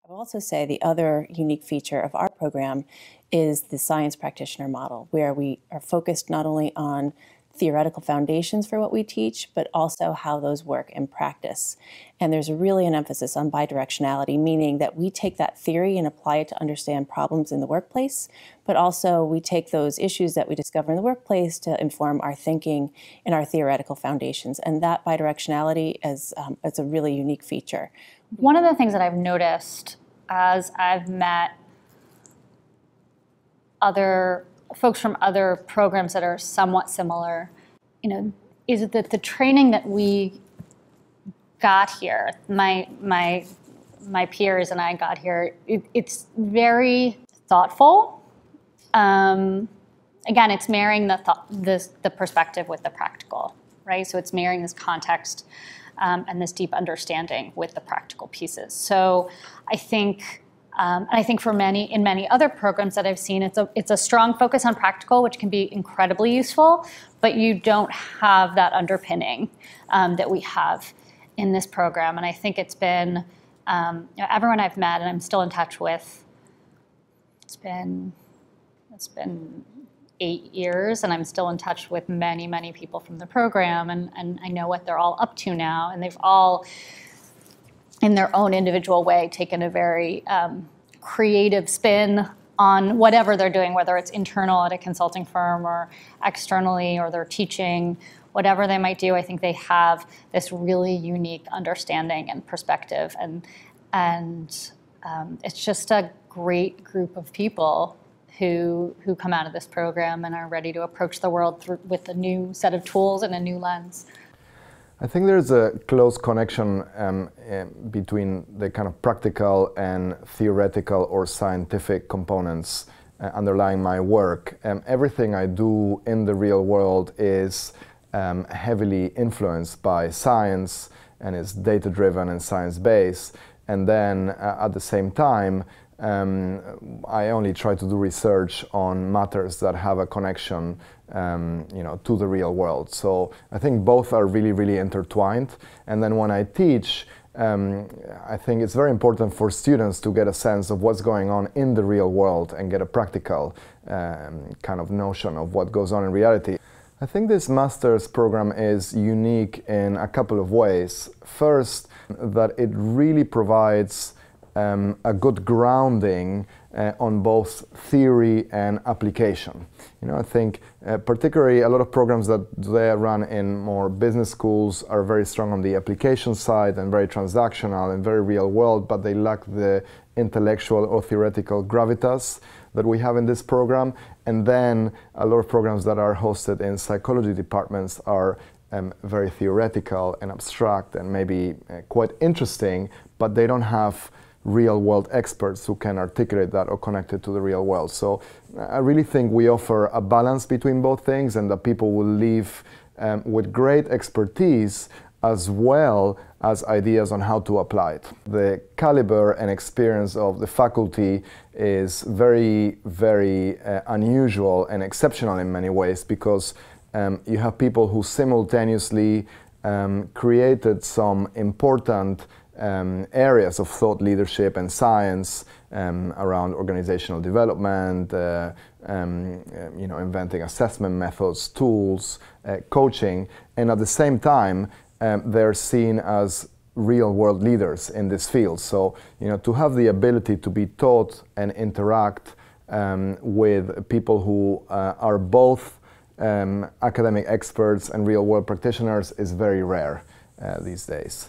I will also say the other unique feature of our program is the science practitioner model, where we are focused not only on theoretical foundations for what we teach, but also how those work in practice. And there's really an emphasis on bidirectionality, meaning that we take that theory and apply it to understand problems in the workplace, but also we take those issues that we discover in the workplace to inform our thinking in our theoretical foundations. And that bidirectionality is a really unique feature. One of the things that I've noticed as I've met other folks from other programs that are somewhat similar, is that the training that we got here, my peers and I got here, it's very thoughtful. Again, it's marrying the perspective with the practical, right? So it's marrying this context and this deep understanding with the practical pieces. So I think for in many other programs that I've seen, it's a strong focus on practical, which can be incredibly useful, but you don't have that underpinning that we have in this program. And I think it's been everyone I've met and I'm still in touch with. It's been 8 years, and I'm still in touch with many, many people from the program, and I know what they're all up to now, and they've all, in their own individual way, taken a very creative spin on whatever they're doing, whether it's internal at a consulting firm or externally, or they're teaching, whatever they might do. I think they have this really unique understanding and perspective, and it's just a great group of people who come out of this program and are ready to approach the world with a new set of tools and a new lens. I think there's a close connection between the kind of practical and theoretical or scientific components underlying my work. Everything I do in the real world is heavily influenced by science and is data-driven and science-based. And then at the same time, I only try to do research on matters that have a connection, to the real world. So I think both are really, really intertwined. And then when I teach, I think it's very important for students to get a sense of what's going on in the real world and get a practical kind of notion of what goes on in reality. I think this master's program is unique in a couple of ways. First, that it really provides a good grounding on both theory and application. I think particularly a lot of programs that they run in more business schools are very strong on the application side and very transactional and very real world, but they lack the intellectual or theoretical gravitas that we have in this program. And then a lot of programs that are hosted in psychology departments are very theoretical and abstract and maybe quite interesting, but they don't have real-world experts who can articulate that or connect it to the real world. So I really think we offer a balance between both things, and that people will leave with great expertise as well as ideas on how to apply it. The caliber and experience of the faculty is very, very unusual and exceptional in many ways, because you have people who simultaneously created some important areas of thought leadership and science around organizational development, inventing assessment methods, tools, coaching, and at the same time they're seen as real-world leaders in this field. So, to have the ability to be taught and interact with people who are both academic experts and real-world practitioners is very rare these days.